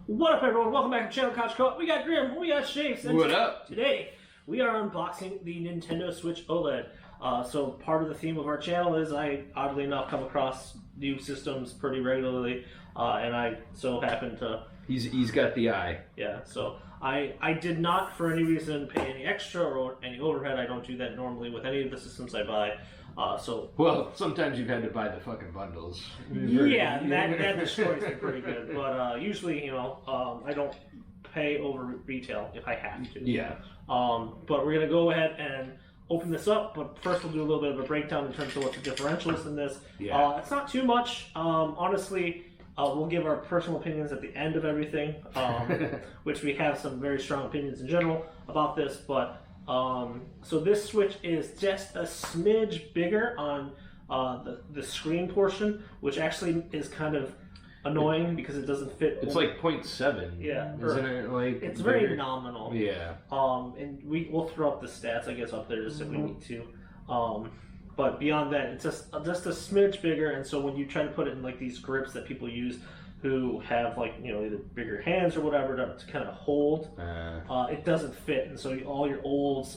What up, everyone? Welcome back to Channel Couch Co-op. We got Grim, we got Shaf. What up? Today, we are unboxing the Nintendo Switch OLED. So part of the theme of our channel is I, oddly enough, come across new systems pretty regularly, and I so happen to... He's got the eye. Yeah, so I did not, for any reason, pay any extra or any overhead. I don't do that normally with any of the systems I buy. Well, sometimes you've had to buy the fucking bundles. Yeah, that destroys it pretty good. But usually, you know, I don't pay over retail if I have to. Yeah. But we're gonna go ahead and open this up. But first, we'll do a little bit of a breakdown in terms of what the differential is in this. Yeah. It's not too much, honestly. We'll give our personal opinions at the end of everything, which we have some very strong opinions in general about this. But so this Switch is just a smidge bigger on the screen portion, which actually is kind of annoying because it doesn't fit. It's like 0.7. Yeah, isn't it? Like it's very nominal. Yeah. And we'll throw up the stats, I guess, up there just if we need to. But beyond that, it's just a smidge bigger, and so when you try to put it in like these grips that people use who have like, you know, either bigger hands or whatever to kind of hold, it doesn't fit, and so all your old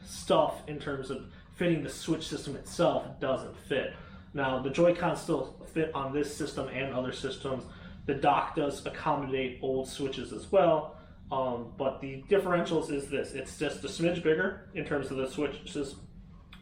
stuff in terms of fitting the Switch system itself doesn't fit. Now the Joy-Cons still fit on this system and other systems. The dock does accommodate old Switches as well, but the differentials is this: it's just a smidge bigger in terms of the Switch's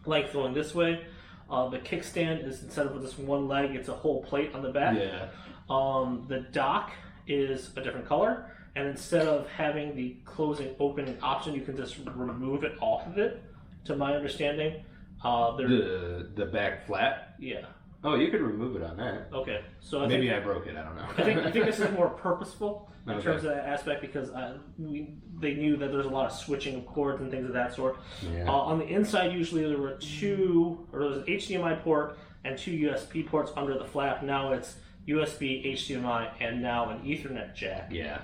length going this way. The kickstand is, instead of this one leg, it's a whole plate on the back. Yeah. The dock is a different color, and instead of having the closing opening option, you can just remove it off of it, to my understanding. The back flat? Yeah. Oh, you could remove it on that. Okay. So maybe I broke it, I don't know. I think this is more purposeful in terms of that aspect, because they knew that there's a lot of switching of cords and things of that sort. Yeah. On the inside, usually there was an HDMI port and two USB ports under the flap. Now it's USB, HDMI, and now an Ethernet jack. Yeah.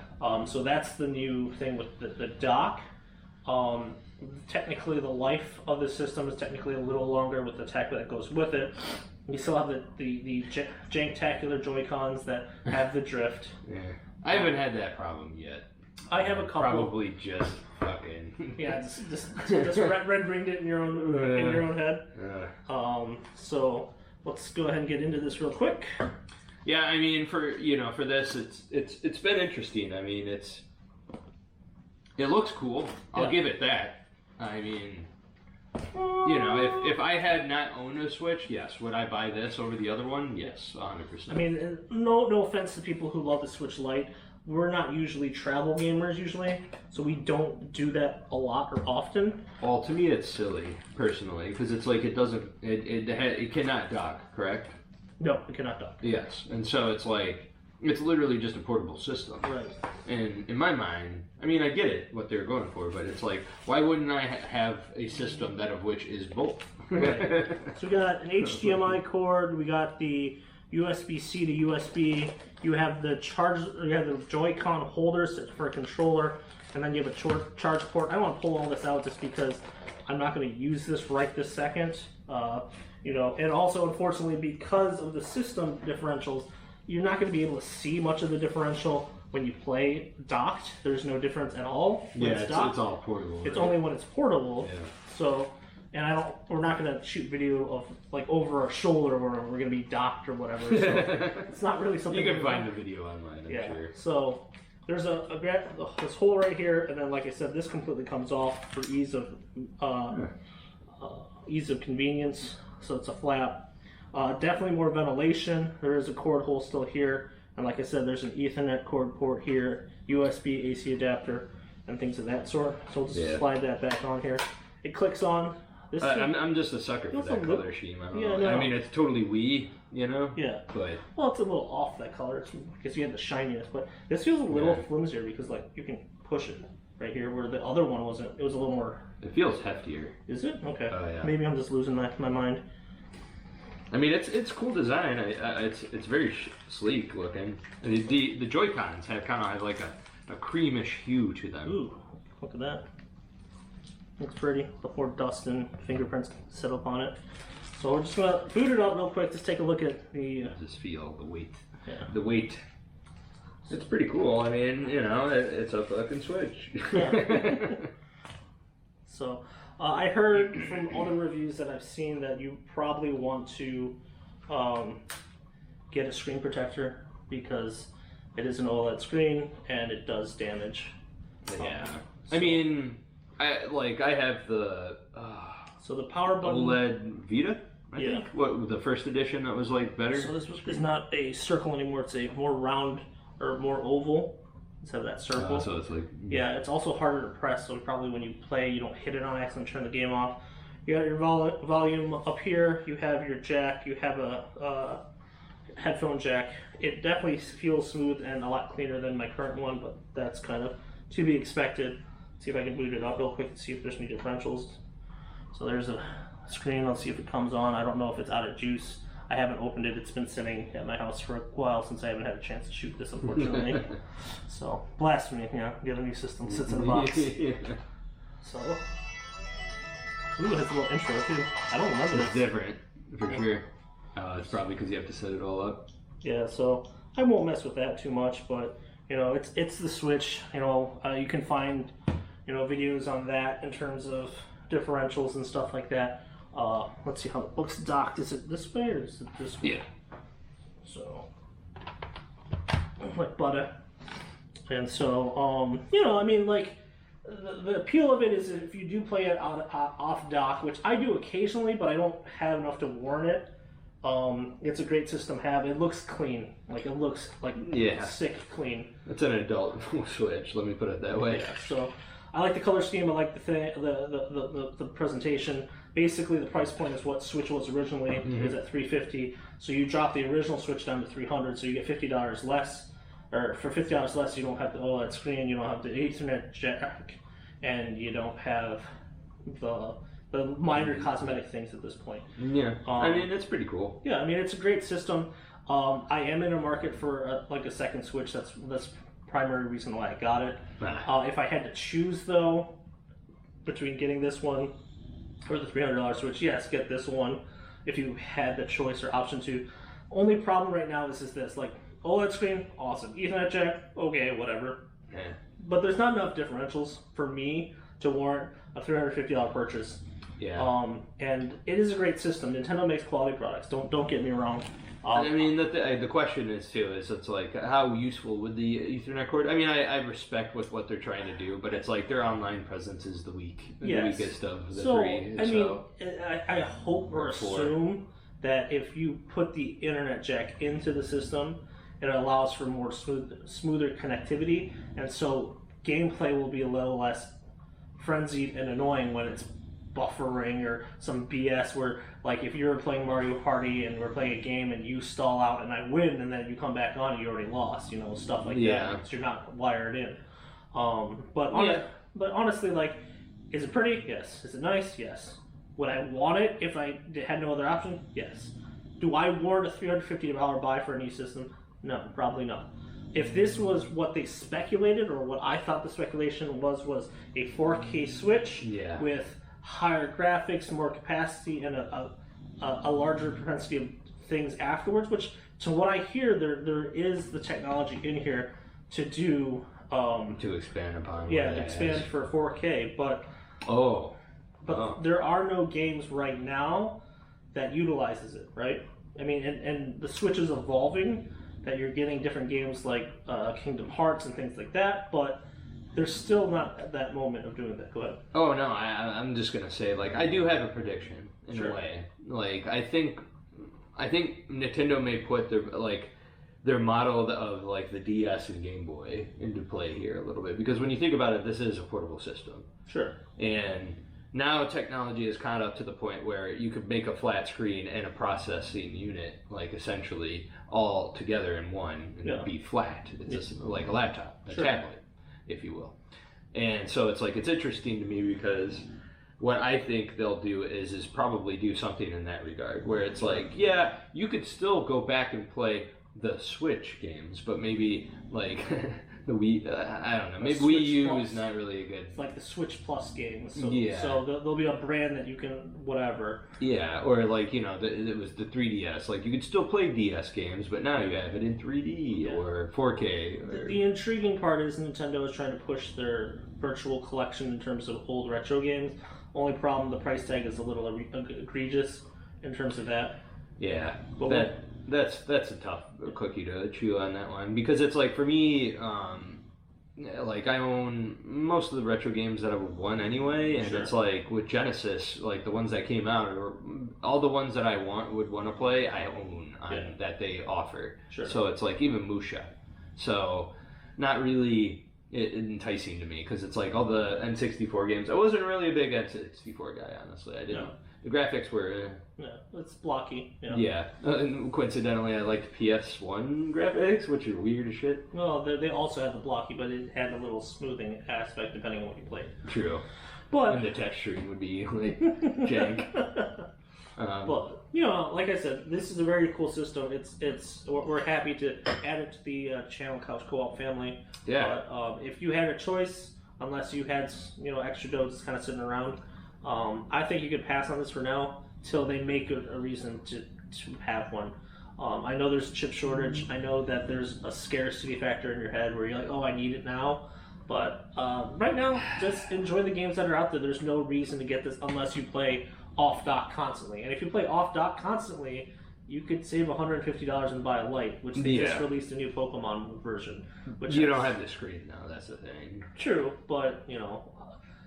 So that's the new thing with the dock. Technically, the life of the system is technically a little longer with the tech that goes with it. You still have the janktacular Joy-Cons that have the drift. Yeah. I haven't had that problem yet. I have a couple. Probably just fucking. Yeah, just red-ringed it in your own head. So let's go ahead and get into this real quick. Yeah, I mean, for this, it's been interesting. I mean, it looks cool. I'll give it that. I mean, you know, if I had not owned a Switch, yes. Would I buy this over the other one? Yes, 100%. I mean, no offense to people who love the Switch Lite. We're not usually travel gamers so we don't do that a lot or often. Well, to me, it's silly, personally, because it's like it cannot dock, correct? No, it cannot dock. Yes, and so it's like, it's literally just a portable system. Right. And in my mind, I mean, I get it, what they're going for, but it's like, why wouldn't I have a system that of which is both? Right. So we got an HDMI cord, we got the USB-C to USB, you have the Joy-Con holders for a controller, and then you have a charge port. I don't want to pull all this out just because I'm not going to use this right this second. You know, and also, unfortunately, because of the system differentials, you're not going to be able to see much of the differential when you play docked. There's no difference at all. Yeah, it's all portable. It's only when it's portable. Yeah. So, and we're not going to shoot video of like over our shoulder where we're going to be docked or whatever. So it's not really something. You can find the video online, I'm sure. So there's this hole right here, and then, like I said, this completely comes off for ease of convenience. So it's a flap. Definitely more ventilation. There is a cord hole still here, and like I said, there's an Ethernet cord port here, USB AC adapter, and things of that sort. So we'll just slide that back on here. It clicks on. I'm just a sucker for that color scheme. I don't know. No. I mean, it's totally Wii, you know? Yeah. But well, it's a little off that color because you have the shininess, but this feels a little flimsier because like you can push it right here where the other one wasn't. It was a little more. It feels heftier. Is it? Okay. Yeah. Maybe I'm just losing my mind. I mean, it's cool design. It's very sleek looking. The Joy-Cons have like a creamish hue to them. Ooh, look at that. Looks pretty before dust and fingerprints set up on it. So we're just gonna boot it up real quick. Just take a look at the. Just feel the weight. Yeah. The weight. It's pretty cool. I mean, you know, it's a fucking Switch. Yeah. So, I heard from other reviews that I've seen that you probably want to get a screen protector because it is an OLED screen and it does damage. Yeah. I mean, I have the so the power button OLED Vita. I think. What, the first edition that was like better? So this is not a circle anymore. It's a more round or more oval instead of that circle. So it's like yeah, it's also harder to press. So probably when you play, you don't hit it on accident, turn the game off. You got your volume up here. You have your jack. You have a headphone jack. It definitely feels smooth and a lot cleaner than my current one, but that's kind of to be expected. See if I can boot it up real quick and see if there's any differentials. So there's a screen. Let's see if it comes on. I don't know if it's out of juice. I haven't opened it. It's been sitting at my house for a while since I haven't had a chance to shoot this, unfortunately. So, blasphemy, yeah. The other new system sits in a box. So, ooh, it has a little intro too. I don't remember this. It's different, for sure. It's probably because you have to set it all up. Yeah, so I won't mess with that too much, but you know, it's the Switch. You know, you can find videos on that in terms of differentials and stuff like that. Let's see how it looks docked. Is it this way or is it this way? Yeah. So, like butter. And so, I mean, like, the appeal of it is if you do play it off dock, which I do occasionally, but I don't have enough to warrant it. It's a great system to have. It looks clean. Like, it looks like sick clean. It's an adult Switch, let me put it that way. Yeah, so I like the color scheme. I like the presentation. Basically, the price point is what Switch was originally. It was at $350. So you drop the original Switch down to $300. So you get $50 less. Or for $50 less, you don't have the OLED screen. You don't have the Ethernet jack, and you don't have the minor cosmetic things at this point. Yeah, I mean, it's pretty cool. Yeah, I mean, it's a great system. I am in a market for a second Switch. That's primary reason why I got it. If I had to choose though between getting this one or the $300 Switch, yes, get this one if you had the choice or option to. Only problem right now is this, like, OLED screen, awesome. Ethernet jack, okay, whatever. Yeah. But there's not enough differentials for me to warrant a $350 purchase. Yeah. And it is a great system. Nintendo makes quality products. Don't get me wrong. I mean, the question is too, it's like, how useful would the Ethernet cord? I mean, I respect what they're trying to do, but it's like their online presence is the weakest of the three. I mean, I hope or assume that if you put the internet jack into the system, it allows for more smoother connectivity, and so gameplay will be a little less frenzied and annoying when it's buffering or some BS where, like, if you're playing Mario Party and we're playing a game and you stall out and I win and then you come back on and you already lost, stuff like that, because you're not wired in. But honestly, like, is it pretty? Yes. Is it nice? Yes. Would I want it if I had no other option? Yes. Do I warrant a $350 buy for a new system? No, probably not. If this was what they speculated, or what I thought the speculation was a 4K Switch with higher graphics, more capacity, and a larger propensity of things afterwards, which, to what I hear, there is the technology in here to do to expand upon. Yeah, expand for 4K, but there are no games right now that utilizes it, right? I mean, and the Switch is evolving, that you're getting different games like Kingdom Hearts and things like that, but there's still not at that moment of doing that. Go ahead. Oh, no, I'm just going to say, like, I do have a prediction, in a way. Like, I think Nintendo may put their model of, like, the DS and Game Boy into play here a little bit, because when you think about it, this is a portable system. Sure. And now technology is kind of up to the point where you could make a flat screen and a processing unit, like, essentially all together in one, and it'd be flat. It's just like a laptop, a tablet, if you will. And so it's like, it's interesting to me because what I think they'll do is probably do something in that regard, where it's like, yeah, you could still go back and play the Switch games, but maybe, like, The Wii, I don't know. Maybe Switch Wii U Plus. is not really a good. It's like the Switch Plus games. So, Yeah. so there'll be a brand that you can whatever. Yeah, or like, you know, it was the 3DS. Like, you could still play DS games, but now you have it in 3D or 4K. Or... The intriguing part is Nintendo is trying to push their virtual collection in terms of old retro games. Only problem, the price tag is a little egregious in terms of that. Yeah, But that's a tough cookie to chew on that one, because it's like, for me, like, I own most of the retro games that I would want anyway, and it's like with Genesis, like the ones that came out, or all the ones that I would want to play, I own that they offer. Sure. So it's like even Musha, so not really enticing to me, because it's like all the N64 games. I wasn't really a big N64 guy, honestly. I didn't. No. The graphics were. Yeah, it's blocky. You know? Yeah, and coincidentally, I liked PS1 graphics, which are weird as shit. Well, they also had the blocky, but it had a little smoothing aspect depending on what you played. True. But And the texturing would be like jank. But you know, like I said, this is a very cool system. We're happy to add it to the Channel Couch Co-op family. Yeah. But if you had a choice, unless you had extra dough just kind of sitting around, I think you could pass on this for now till they make a reason to have one. I know there's a chip shortage. I know that there's a scarcity factor in your head where you're like, oh, I need it now. But right now, just enjoy the games that are out there. There's no reason to get this unless you play off-dock constantly. And if you play off-dock constantly, you could save $150 and buy a Lite, which they just released a new Pokemon version. Which you don't have the screen now, that's the thing. True, but,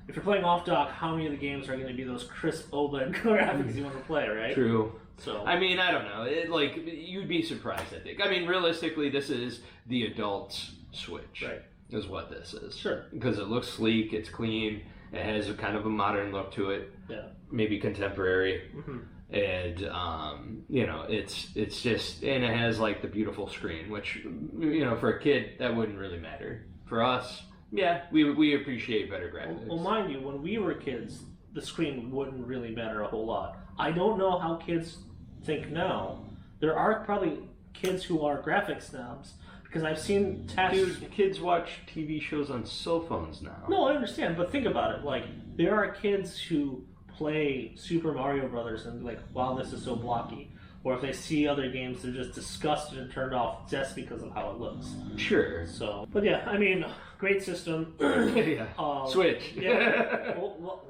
if you're playing off-dock, how many of the games are going to be those crisp OLED graphics you want to play, right? True. So I mean, I don't know. You'd be surprised, I think. I mean, realistically, this is the adult's Switch. Right. Is what this is. Sure. Because it looks sleek, it's clean, it has a kind of a modern look to it. Yeah. Maybe contemporary. Mm-hmm. And it's just, and it has like the beautiful screen, which for a kid that wouldn't really matter. For us, yeah, we appreciate better graphics. Well, mind you, when we were kids, the screen wouldn't really matter a whole lot. I don't know how kids think now. There are probably kids who are graphics snobs, because I've seen tests. Dude, kids watch TV shows on cell phones now. No, I understand, but think about it. Like, there are kids who play Super Mario Brothers and be like, wow, this is so blocky. Or if they see other games, they're just disgusted and turned off just because of how it looks. Sure. So, but yeah, I mean, great system. Yeah. Switch. Yeah. We'll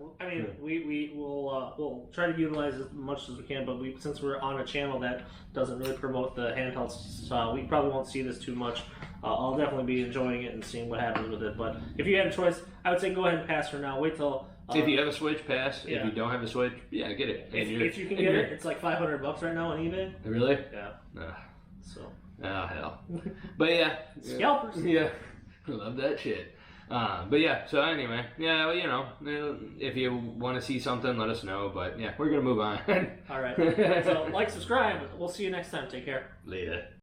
try to utilize as much as we can, but since we're on a channel that doesn't really promote the handhelds, we probably won't see this too much. I'll definitely be enjoying it and seeing what happens with it. But if you had a choice, I would say go ahead and pass for now. Wait till. If you have a Switch, pass. Yeah. If you don't have a Switch, yeah, get it. If you can get it, it's like $500 right now on eBay. Really? Yeah. So. Oh hell. But yeah. Scalpers. Yeah. I love that shit. But yeah. So anyway, yeah. Well, if you want to see something, let us know. But yeah, we're gonna move on. All right. So subscribe. We'll see you next time. Take care. Later.